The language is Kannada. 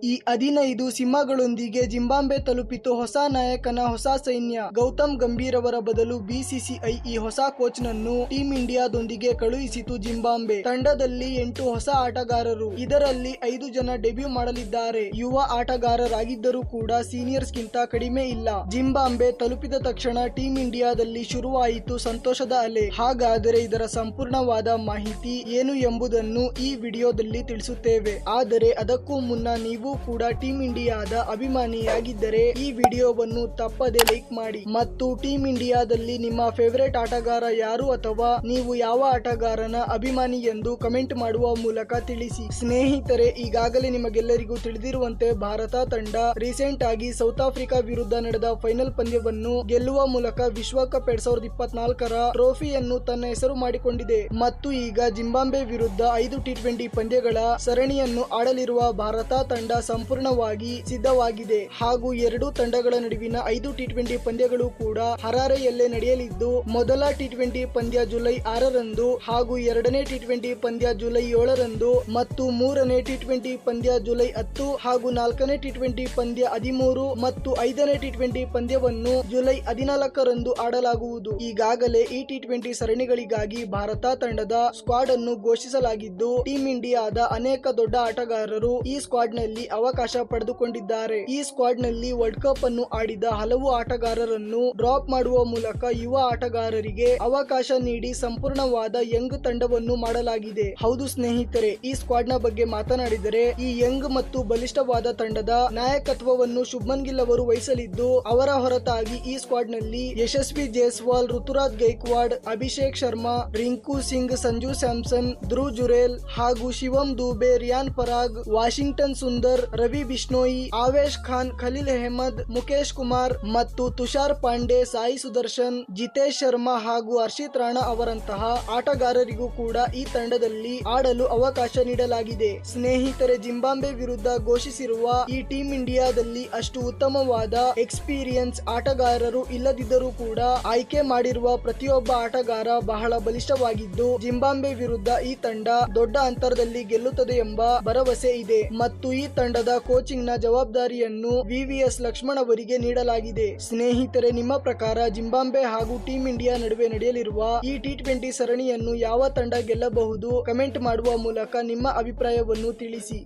ಈ 15 ಸಿಂಹಗಳೊಂದಿಗೆ ಜಿಂಬಾಬ್ವೆ ತಲುಪಿತು ಹೊಸ ನಾಯಕನ ಹೊಸ ಸೈನ್ಯ. ಗೌತಮ್ ಗಂಭೀರ್ ಅವರ ಬದಲು ಬಿಸಿಸಿಐ ಈ ಹೊಸ ಕೋಚ್ನನ್ನು ಟೀಮ್ ಇಂಡಿಯಾದೊಂದಿಗೆ ಕಳುಹಿಸಿತು. ಜಿಂಬಾಬ್ವೆ ತಂಡದಲ್ಲಿ 8 ಹೊಸ ಆಟಗಾರರು, ಇದರಲ್ಲಿ 5 ಜನ ಡೆಬ್ಯೂ ಮಾಡಲಿದ್ದಾರೆ. ಯುವ ಆಟಗಾರರಾಗಿದ್ದರೂ ಕೂಡ ಸೀನಿಯರ್ಸ್ ಗಿಂತ ಕಡಿಮೆ ಇಲ್ಲ. ಜಿಂಬಾಬ್ವೆ ತಲುಪಿದ ತಕ್ಷಣ ಟೀಮ್ ಇಂಡಿಯಾದಲ್ಲಿ ಶುರುವಾಯಿತು ಸಂತೋಷದ ಅಲೆ. ಹಾಗಾದರೆ ಇದರ ಸಂಪೂರ್ಣವಾದ ಮಾಹಿತಿ ಏನು ಎಂಬುದನ್ನು ಈ ವಿಡಿಯೋದಲ್ಲಿ ತಿಳಿಸುತ್ತೇವೆ. ಆದರೆ ಅದಕ್ಕೂ ಮುನ್ನ ನೀವು ಕೂಡ ಟೀಮ್ ಇಂಡಿಯಾದ ಅಭಿಮಾನಿಯಾಗಿದ್ದರೆ ಈ ವಿಡಿಯೋವನ್ನು ತಪ್ಪದೆ ಲೈಕ್ ಮಾಡಿ ಮತ್ತು ಟೀಮ್ ಇಂಡಿಯಾದಲ್ಲಿ ನಿಮ್ಮ ಫೇವರೇಟ್ ಆಟಗಾರ ಯಾರು ಅಥವಾ ನೀವು ಯಾವ ಆಟಗಾರನ ಅಭಿಮಾನಿ ಎಂದು ಕಮೆಂಟ್ ಮಾಡುವ ಮೂಲಕ ತಿಳಿಸಿ. ಸ್ನೇಹಿತರೆ, ಈಗಾಗಲೇ ನಿಮಗೆಲ್ಲರಿಗೂ ತಿಳಿದಿರುವಂತೆ ಭಾರತ ತಂಡ ರೀಸೆಂಟ್ ಆಗಿ ಸೌತ್ ಆಫ್ರಿಕಾ ವಿರುದ್ಧ ನಡೆದ ಫೈನಲ್ ಪಂದ್ಯವನ್ನು ಗೆಲ್ಲುವ ಮೂಲಕ ವಿಶ್ವಕಪ್ 2024ರ ಟ್ರೋಫಿಯನ್ನು ತನ್ನ ಹೆಸರು ಮಾಡಿಕೊಂಡಿದೆ ಮತ್ತು ಈಗ ಜಿಂಬಾಬ್ವೆ ವಿರುದ್ಧ 5 T20 ಪಂದ್ಯಗಳ ಸರಣಿಯನ್ನು ಆಡಲಿರುವ ಭಾರತ ತಂಡ ಸಂಪೂರ್ಣವಾಗಿ ಸಿದ್ಧವಾಗಿದೆ. ಹಾಗೂ ಎರಡೂ ತಂಡಗಳ ನಡುವಿನ 5 T20 ಪಂದ್ಯಗಳು ಕೂಡ ಹರಾರೆಯಲ್ಲೇ ನಡೆಯಲಿದ್ದು, ಮೊದಲ T20 ಪಂದ್ಯ ಜುಲೈ 6ರಂದು ಹಾಗೂ ಎರಡನೇ T20 ಪಂದ್ಯ ಜುಲೈ 7ರಂದು ಮತ್ತು ಮೂರನೇ T20 ಪಂದ್ಯ ಜುಲೈ 10 ಹಾಗೂ ನಾಲ್ಕನೇ T20 ಪಂದ್ಯ 13 ಮತ್ತು 5ನೇ T20 ಪಂದ್ಯವನ್ನು ಜುಲೈ 14ರಂದು ಆಡಲಾಗುವುದು. ಈಗಾಗಲೇ ಈ T20 ಸರಣಿಗಳಿಗಾಗಿ ಭಾರತ ತಂಡದ ಸ್ಕ್ವಾಡ್ ಅನ್ನು ಘೋಷಿಸಲಾಗಿದ್ದು, ಟೀಮ್ ಇಂಡಿಯಾದ ಅನೇಕ ದೊಡ್ಡ ಆಟಗಾರರು ಈ ಸ್ಕ್ವಾಡ್ ನಲ್ಲಿ ಅವಕಾಶ ಪಡೆದುಕೊಂಡಿದ್ದಾರೆ. ಈ ಸ್ಕ್ವಾಡ್ ನಲ್ಲಿ ವರ್ಲ್ಡ್ ಕಪ್ ಅನ್ನು ಆಡಿದ ಹಲವು ಆಟಗಾರರನ್ನು ಡ್ರಾಪ್ ಮಾಡುವ ಮೂಲಕ ಯುವ ಆಟಗಾರರಿಗೆ ಅವಕಾಶ ನೀಡಿ ಸಂಪೂರ್ಣವಾದ ಯಂಗ್ ತಂಡವನ್ನು ಮಾಡಲಾಗಿದೆ. ಹೌದು ಸ್ನೇಹಿತರೆ, ಈ ಸ್ಕ್ವಾಡ್ ನ ಬಗ್ಗೆ ಮಾತನಾಡಿದರೆ ಈ ಯಂಗ್ ಮತ್ತು ಬಲಿಷ್ಠವಾದ ತಂಡದ ನಾಯಕತ್ವವನ್ನು ಶುಭ್ಮನ್ ಗಿಲ್ ಅವರು ವಹಿಸಲಿದ್ದು, ಅವರ ಹೊರತಾಗಿ ಈ ಸ್ಕ್ವಾಡ್ ನಲ್ಲಿ ಯಶಸ್ವಿ ಜೈಸ್ವಾಲ್, ಋತುರಾಜ್ ಗೈಕ್ವಾಡ್, ಅಭಿಷೇಕ್ ಶರ್ಮಾ, ರಿಂಕು ಸಿಂಗ್, ಸಂಜು ಸ್ಯಾಮ್ಸನ್, ಧ್ರುವ್ ಜುರೇಲ್ ಹಾಗೂ ಶಿವಮ್ ದುಬೆ, ರಿಯಾನ್ ಪರಾಗ್, ವಾಷಿಂಗ್ಟನ್ ಸುಂದರ್, ರವಿ ಬಿಷ್ಣೋಯಿ, ಆವೇಶ್ ಖಾನ್, ಖಲೀಲ್ ಅಹ್ಮದ್, ಮುಕೇಶ್ ಕುಮಾರ್ ಮತ್ತು ತುಷಾರ್ ಪಾಂಡೆ, ಸಾಯಿ ಸುದರ್ಶನ್, ಜಿತೇಶ್ ಶರ್ಮಾ ಹಾಗೂ ಹರ್ಷಿತ್ ರಾಣಾ ಅವರಂತಹ ಆಟಗಾರರಿಗೂ ಕೂಡ ಈ ತಂಡದಲ್ಲಿ ಆಡಲು ಅವಕಾಶ ನೀಡಲಾಗಿದೆ. ಸ್ನೇಹಿತರೆ, ಜಿಂಬಾಬ್ವೆ ವಿರುದ್ಧ ಘೋಷಿಸಿರುವ ಈ ಟೀಮ್ ಇಂಡಿಯಾದಲ್ಲಿ ಅಷ್ಟು ಉತ್ತಮವಾದ ಎಕ್ಸ್ಪೀರಿಯನ್ಸ್ ಆಟಗಾರರು ಇಲ್ಲದಿದ್ದರೂ ಕೂಡ ಆಯ್ಕೆ ಮಾಡಿರುವ ಪ್ರತಿಯೊಬ್ಬ ಆಟಗಾರ ಬಹಳ ಬಲಿಷ್ಠವಾಗಿದ್ದು, ಜಿಂಬಾಬ್ವೆ ವಿರುದ್ಧ ಈ ತಂಡ ದೊಡ್ಡ ಅಂತರದಲ್ಲಿ ಗೆಲ್ಲುತ್ತದೆ ಎಂಬ ಭರವಸೆ ಇದೆ ಮತ್ತು ಈ ತಂಡದ ಕೋಚಿಂಗ್ ನ ಜವಾಬ್ದಾರಿಯನ್ನು ವಿವಿಎಸ್ ಲಕ್ಷ್ಮಣ್ ಅವರಿಗೆ ನೀಡಲಾಗಿದೆ. ಸ್ನೇಹಿತರೆ, ನಿಮ್ಮ ಪ್ರಕಾರ ಜಿಂಬಾಬ್ವೆ ಹಾಗೂ ಟೀಮ್ ಇಂಡಿಯಾ ನಡುವೆ ನಡೆಯಲಿರುವ ಈ T20 ಸರಣಿಯನ್ನು ಯಾವ ತಂಡ ಗೆಲ್ಲಬಹುದು? ಕಮೆಂಟ್ ಮಾಡುವ ಮೂಲಕ ನಿಮ್ಮ ಅಭಿಪ್ರಾಯವನ್ನು ತಿಳಿಸಿ.